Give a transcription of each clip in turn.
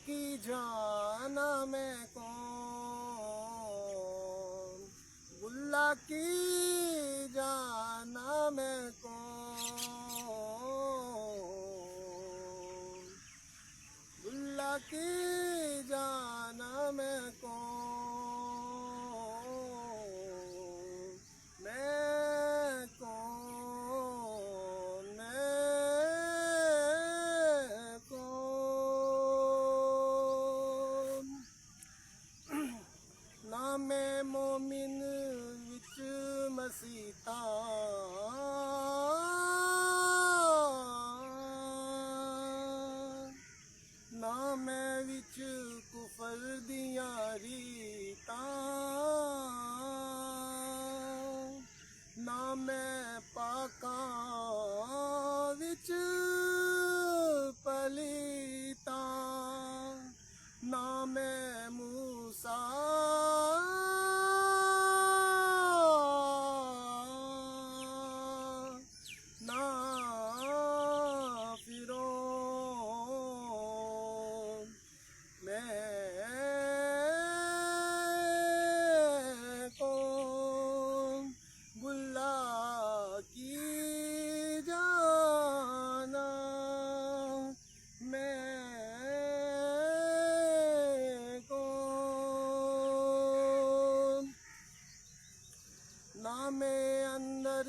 کی جانا میں کون، گلہ کی جانا میں کون، گلہ کی جانا میں کون، میں کون، میں کون، نام مومن وچ مسیتا، نام وچ کفر دیاں ریتاں، نام پاکاں وچ پلیتاں، نام موسیٰ نا فرعون، میں کون، گلہ کی جانا میں کون، نام اندر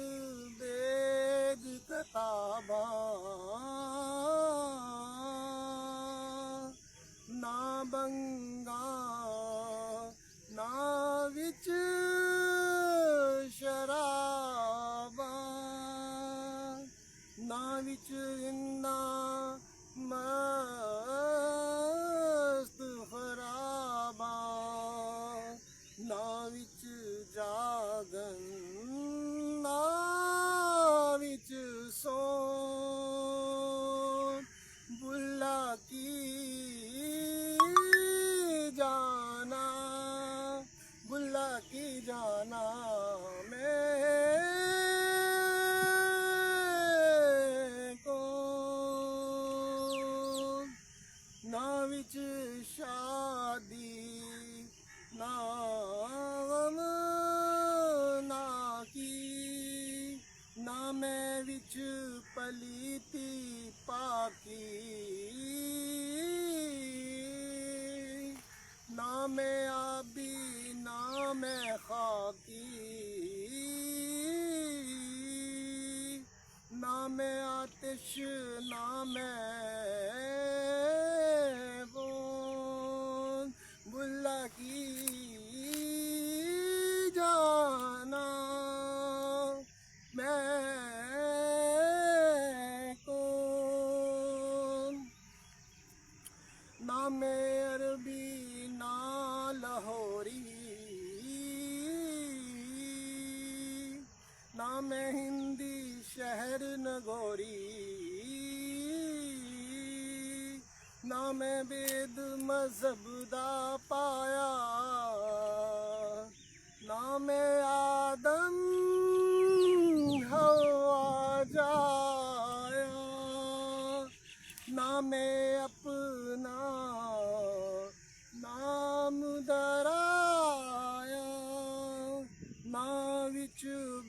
بید کتاباں، نا بنگاں، نا وچ شراباں، نا وچ رنداں مست خراباں، نا وچ جاگن، نا وچ سون، گلہ کی جانا، گلہ کی جانا میں کون، نا وچ شادی، نا غم نا کی، نا میں وچ پلیتی پاکی، نا میں آبی، نا میں خاکی، نا میں آتش، نا میں بون، گلہ کی جانا میں کون، نا میں عربی، نا لاہوری، نا میں ہندی شہر نگوری، نا میں بید مذہب دا پایا، نا میں آدم حوا جایا، نا میں اپنا نام درایا، نا وچ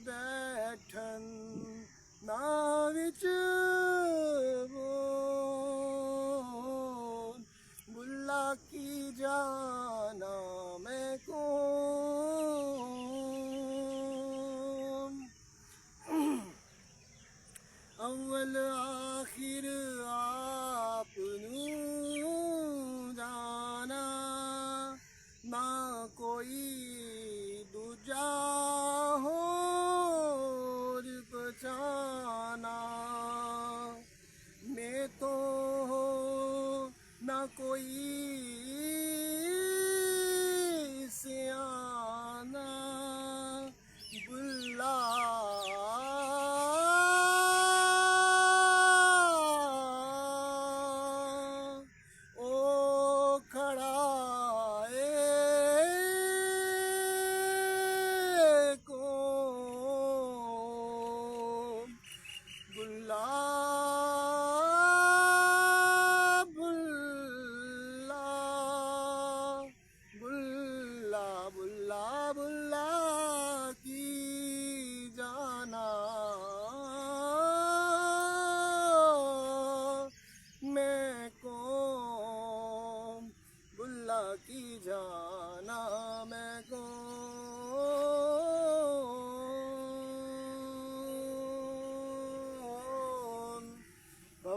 بیٹھن، نا وچ بون، گلہ کی جانا میں کون، اول آخر آپ نوں جانا، نہ کوئی دوجا ہور پہچانا، میں تو نہ کوئی سیانا، گلہ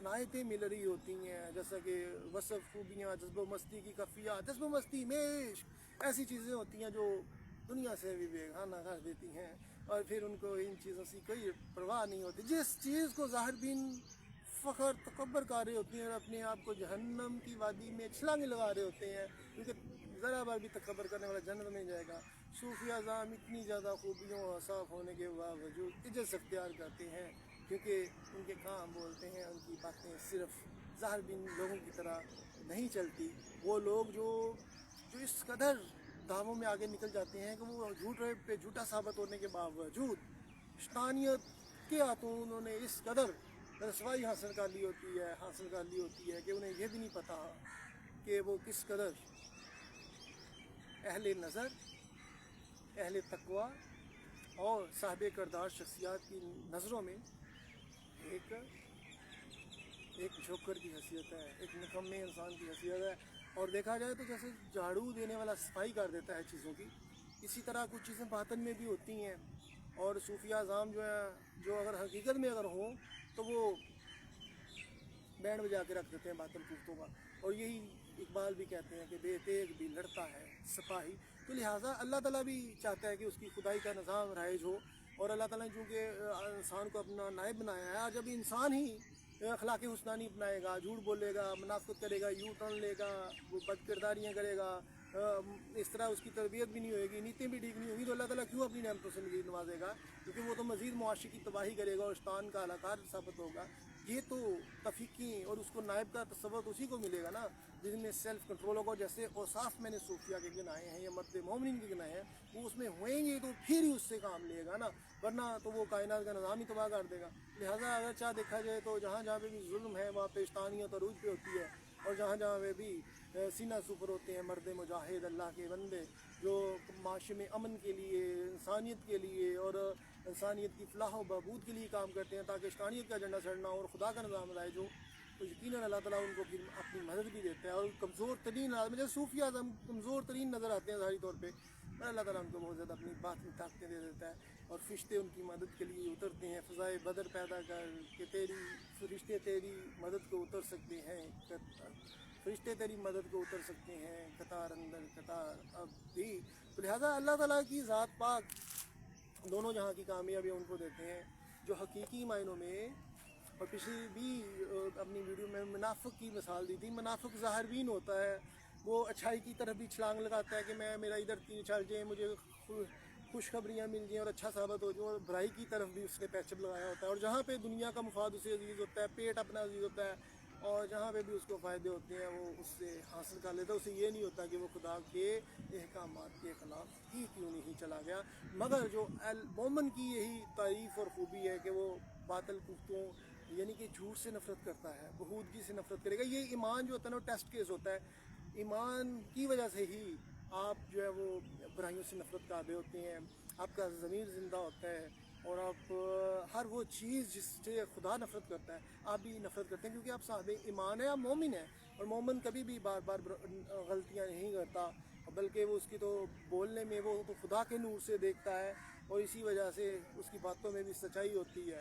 عنایتیں مل رہی ہوتی ہیں، جیسا کہ وصف، خوبیاں، جذب و مستی کی کفیات، جذب و مستی میں عشق، ایسی چیزیں ہوتی ہیں جو دنیا سے بھی بیگانہ کر دیتی ہیں، اور پھر ان کو ان چیزوں سے کوئی پرواہ نہیں ہوتی. جس چیز کو ظاہر بین فخر تکبر کر رہے ہوتے ہیں اور اپنے آپ کو جہنم کی وادی میں چھلانگیں لگا رہے ہوتے ہیں، کیونکہ ذرا بار بھی تکبر کرنے والا جنت میں جائے گا. صوفیہ اعظام اتنی زیادہ خوبیوں اور اوصاف ہونے کے باوجود عجز اختیار کرتے ہیں، کیونکہ ان کے کام بولتے ہیں، ان کی باتیں صرف ظاہر بین لوگوں کی طرح نہیں چلتی. وہ لوگ جو اس قدر دعووں میں آگے نکل جاتے ہیں کہ وہ جھوٹے پہ جھوٹا ثابت ہونے کے باوجود شیطانیت کے ہاتھوں انہوں نے اس قدر رسوائی حاصل کر لی ہوتی ہے کہ انہیں یہ بھی نہیں پتہ کہ وہ کس قدر اہل نظر، اہل تقوی اور صاحب کردار شخصیات کی نظروں میں ایک جھوکر کی حیثیت ہے، ایک نکمے انسان کی حیثیت ہے. اور دیکھا جائے تو جیسے جھاڑو دینے والا صفائی کر دیتا ہے چیزوں کی، اسی طرح کچھ چیزیں باطن میں بھی ہوتی ہیں. اور صوفیہ اعظام جو اگر حقیقت میں اگر ہوں تو وہ بینڈ بجا کے رکھ دیتے ہیں باطل کوفتوں کا. اور یہی اقبال بھی کہتے ہیں کہ بے تیغ بھی لڑتا ہے سپاہی. تو لہٰذا اللہ تعالیٰ بھی چاہتا ہے کہ اس کی خدائی کا نظام رائج ہو، اور اللہ تعالیٰ نے چونکہ انسان کو اپنا نائب بنایا ہے، اور جب انسان ہی اخلاق حسنہ نہیں اپنائے گا، جھوٹ بولے گا، منافقت کرے گا، یو ٹرن لے گا، وہ بد کرداریاں کرے گا، اس طرح اس کی تربیت بھی نہیں ہوئے گی، نیتیں بھی ٹھیک نہیں ہوگی، تو اللہ تعالیٰ کیوں اپنی نعمتوں سے مزید نوازے گا؟ کیونکہ وہ تو مزید معاشی کی تباہی کرے گا اور شیطان کا علاقار ثابت ہوگا. یہ تو تفیقی اور اس کو نائب کا تصور اسی کو ملے گا نا جس میں سیلف کنٹرول ہوگا. جیسے اوصاف میں نے صوفیہ کے گنائے ہیں یا مرد مومنین کے گنائے ہیں، وہ اس میں ہوئیں گے تو پھر ہی اس سے کام لے گا نا، ورنہ تو وہ کائنات کا نظام ہی تباہ کر دے گا. لہٰذا اگر چاہ دیکھا جائے تو جہاں جہاں پہ بھی ظلم ہے وہاں پہ شیطانیت عروج پہ ہوتی ہے، اور جہاں جہاں پہ بھی سینہ سپر ہوتے ہیں مرد مجاہد اللہ کے بندے جو معاشرے میں امن کے لیے، انسانیت کے لیے اور انسانیت کی فلاح و بہبود کے لیے کام کرتے ہیں تاکہ شیطانیت کا ایجنڈا سڑنا اور خدا کا نظام رائج ہو، تو یقیناً اللہ تعالیٰ ان کو پھر اپنی مدد بھی دیتا ہے. اور کمزور ترین آدمی جیسے صوفیہ اعظم کمزور ترین نظر آتے ہیں ظاہری طور پہ، پر اللہ تعالیٰ ان کو بہت زیادہ اپنی بات میں طاقتیں دے دیتا ہے، اور فرشتے ان کی مدد کے لیے اترتے ہیں. فضائے بدر پیدا کر کہ فرشتے تیری مدد کو اتر سکتے ہیں، فرشتے تیری مدد کو اتر سکتے ہیں قطار اندر قطار اب بھی. تو لہٰذا اللہ تعالیٰ کی ذات پاک دونوں جہاں کی کامیابی ان کو دیتے ہیں جو حقیقی معنوں میں. اور پچھلی بھی اپنی ویڈیو میں منافق کی مثال دی تھی. منافق ظاہر بین ہوتا ہے، وہ اچھائی کی طرف بھی چھلانگ لگاتا ہے کہ میرا ادھر تین چل جائیں، مجھے خوشخبریاں مل جائیں اور اچھا ثابت ہو جائیں، اور برائی کی طرف بھی اس نے پیچپ لگایا ہوتا ہے. اور جہاں پہ دنیا کا مفاد اسے عزیز ہوتا ہے، پیٹ اپنا عزیز ہوتا ہے، اور جہاں پہ بھی اس کو فائدے ہوتے ہیں وہ اس سے حاصل کر لیتا ہے. اسے یہ نہیں ہوتا کہ وہ خدا کے احکامات کے خلاف ہی کیوں نہیں چلا گیا. مگر جو مومن کی یہی تعریف اور خوبی ہے کہ وہ باطل کوفتوں یعنی کہ جھوٹ سے نفرت کرتا ہے، بہودگی سے نفرت کرے گا. یہ ایمان جو ہوتا ہے نا ٹیسٹ کیس ہوتا ہے، ایمان کی وجہ سے ہی آپ جو ہے وہ برائیوں سے نفرت کر رہے ہوتے ہیں، آپ کا ضمیر زندہ ہوتا ہے، اور آپ ہر وہ چیز جس سے خدا نفرت کرتا ہے آپ بھی نفرت کرتے ہیں، کیونکہ آپ صاحب ایمان ہیں، آپ مومن ہیں. اور مومن کبھی بھی بار بار غلطیاں نہیں کرتا، بلکہ وہ اس کی تو بولنے میں وہ تو خدا کے نور سے دیکھتا ہے، اور اسی وجہ سے اس کی باتوں میں بھی سچائی ہوتی ہے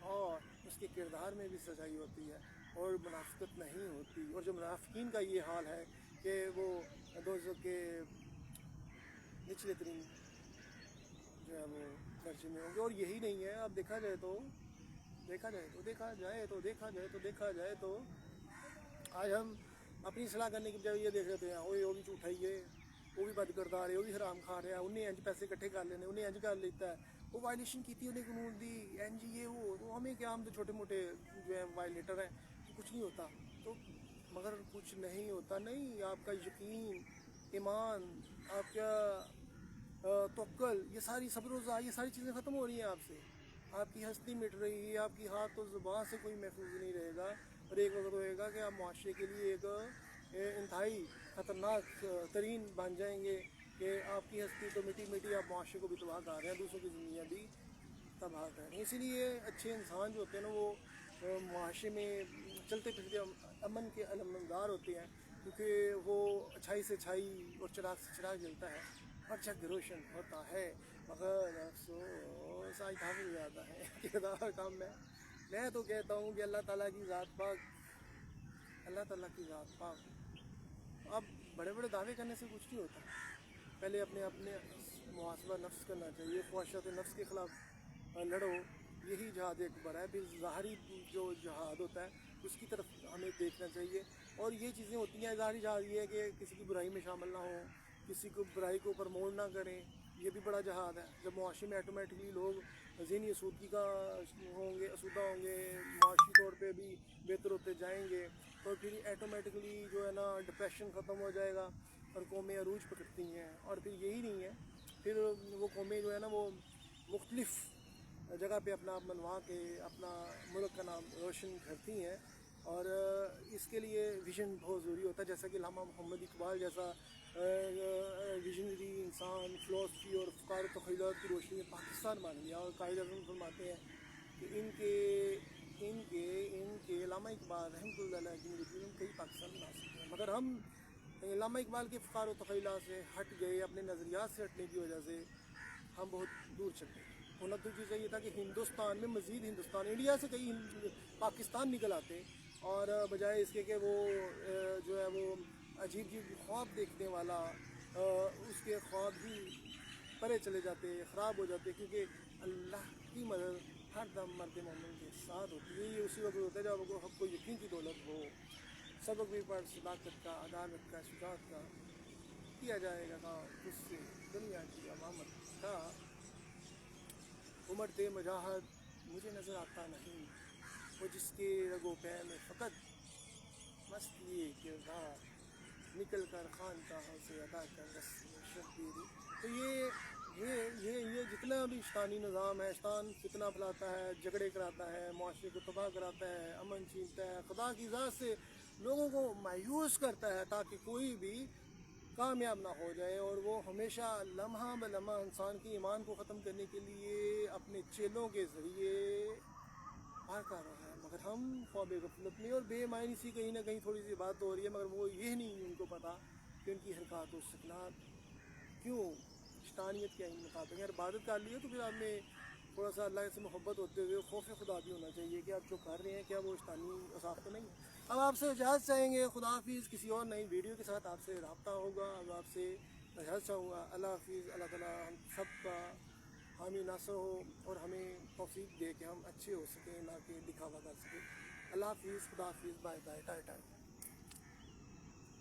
اور اس کے کردار میں بھی سچائی ہوتی ہے اور منافقت نہیں ہوتی. اور جو منافقین کا یہ حال ہے کہ وہ دوزخ کے نچلے ترین جو ہے وہ درجے میں ہوں گے. اور یہی نہیں ہے، اب دیکھا جائے تو آج ہم اپنی اصلاح کرنے کی بجائے یہ دیکھ رہے ہیں وہ بھی جھوٹا ہی ہے، وہ بھی بد کردار ہے، وہ بھی حرام کھا رہا ہے، انہیں انج پیسے اکٹھے کر لینے، انہیں انج کر لیتا ہے، وہ وائلیشن کی تھی انہیں قانون دی این جی یہ وہ، تو ہمیں کیا، ہم تو چھوٹے موٹے جو ہے وائلیٹر ہیں، تو کچھ نہیں ہوتا. تو مگر کچھ نہیں ہوتا نہیں، آپ کا یقین، ایمان، آپ کا توکل، یہ ساری صبر و ضاء، یہ ساری چیزیں ختم ہو رہی ہیں آپ سے. آپ کی ہستی مٹ رہی ہے، آپ کی ہاتھ و زبان سے کوئی محفوظ نہیں رہے گا. اور ایک وقت ہوئے گا کہ آپ معاشرے کے لیے ایک انتہائی خطرناک ترین بن جائیں گے کہ آپ کی ہستی تو مٹی آپ معاشرے کو بھی تباہ کر رہے ہیں، دوسروں کی زندگیاں بھی تباہ کر رہے ہیں. اسی لیے اچھے انسان جو ہوتے ہیں نا وہ معاشرے میں چلتے پھرتے امن کے علمبردار ہوتے ہیں، کیونکہ وہ اچھائی سے اچھائی اور چراغ سے چراغ جلتا ہے اور جگ روشن ہوتا ہے. مگر افسوس آج کافی زیادہ ہے کردار کام میں میں تو کہتا ہوں کہ اللہ تعالیٰ کی ذات پاک، اللہ تعالیٰ کی ذات پاک. اب بڑے بڑے دعوے کرنے سے کچھ نہیں ہوتا. پہلے اپنے محاسبہ نفس کرنا چاہیے، خواہشات نفس کے خلاف لڑو، یہی جہاد اکبر ہے. پھر ظاہری جو جہاد ہوتا ہے اس کی طرف ہمیں دیکھنا چاہیے. اور یہ چیزیں ہوتی ہیں، ظاہری جہاد یہ ہے کہ کسی کی برائی میں شامل نہ ہوں، کسی کو برائی کو پرموٹ نہ کریں، یہ بھی بڑا جہاد ہے. جب معاشرے میں آٹومیٹکلی لوگ ذہنی آسودگی کا آسودہ ہوں گے، معاشی طور پہ بھی بہتر ہوتے جائیں گے، تو پھر آٹومیٹکلی جو ہے نا ڈپریشن ختم ہو جائے گا اور قومیں عروج پکڑتی ہیں. اور پھر یہی نہیں ہے، پھر وہ قومیں جو ہے نا وہ مختلف جگہ پہ اپنا آپ منوا کے اپنا ملک کا نام روشن کرتی ہیں. اور اس کے لیے ویژن بہت ضروری ہوتا ہے، جیسا کہ علامہ محمد اقبال جیسا ویژنری انسان فلاسفی اور افکار و تخیلات کی روشنی میں پاکستان مان لیا. اور قائد اعظم فرماتے ہیں کہ ان کے علامہ اقبال رحمۃ اللہ علیہ کی مدد کئی پاکستان بنا سکتے ہیں. مگر ہم علامہ اقبال کے افکار و تخیلات سے ہٹ گئے، اپنے نظریات سے ہٹنے کی وجہ سے ہم بہت دور چل گئے. ہونا تو چیز یہ تھا کہ ہندوستان میں مزید ہندوستان، انڈیا سے کئی پاکستان نکل آتے، اور بجائے اس کے کہ وہ جو ہے وہ عجیب عجیب خواب دیکھنے والا اس کے خواب ہی پرے چلے جاتے، خراب ہو جاتے. کیونکہ اللہ کی مدد ہر دم مرد مومن کے ساتھ ہوتی ہے. یہ اسی وقت ہوتا ہے جب ہم کو یقین کی دولت ہو. سبق بھی پڑھ صداقت کا، عدالت کا، شجاعت کا، کیا جائے گا کام اس سے دنیا کی امامت کا. عمر دے مجاہد مجھے نظر آتا نہیں، وہ جس کے رگ و پے میں فقط مست یہ کردار نکل کر خانقاہوں سے ادا کر رسم شبیری. تو یہ جتنا بھی شیطانی نظام ہے، شیطان فتنہ پھیلاتا ہے، جھگڑے کراتا ہے، معاشرے کو تباہ کراتا ہے، امن چھینتا ہے، خدا کی ذات سے لوگوں کو مایوس کرتا ہے تاکہ کوئی بھی کامیاب نہ ہو جائے. اور وہ ہمیشہ لمحہ بلمحہ انسان کے ایمان کو ختم کرنے کے لیے اپنے چیلوں کے ذریعے پار کر رہا ہے. مگر ہم خواب غفلت میں اور بے معنی سی کہیں نہ کہیں تھوڑی سی بات ہو رہی ہے، مگر وہ یہ نہیں ان کو پتا کہ ان کی حرکات و سکنات کیوں شیطانیت کے مطابق. اگر عبادت کر لی ہے تو پھر آپ میں تھوڑا سا اللہ سے محبت ہوتے ہوئے خوف خدا بھی ہونا چاہیے کہ آپ جو کر رہے ہیں کیا وہ شیطانی اصاف تو نہیں. اب آپ سے اجازت چاہیں گے، خدا حافظ. کسی اور نئی ویڈیو کے ساتھ آپ سے رابطہ ہوگا. اب آپ سے اجازت چاہوں گا. اللہ حافظ. اللہ تعالیٰ ہم سب کا حامی ناصر ہو اور ہمیں توفیق دے کہ ہم اچھے ہو سکیں، نہ کہ دکھاوا کر سکیں. اللہ حافظ. خدا حافظ. Bye bye. ٹائے ٹائے.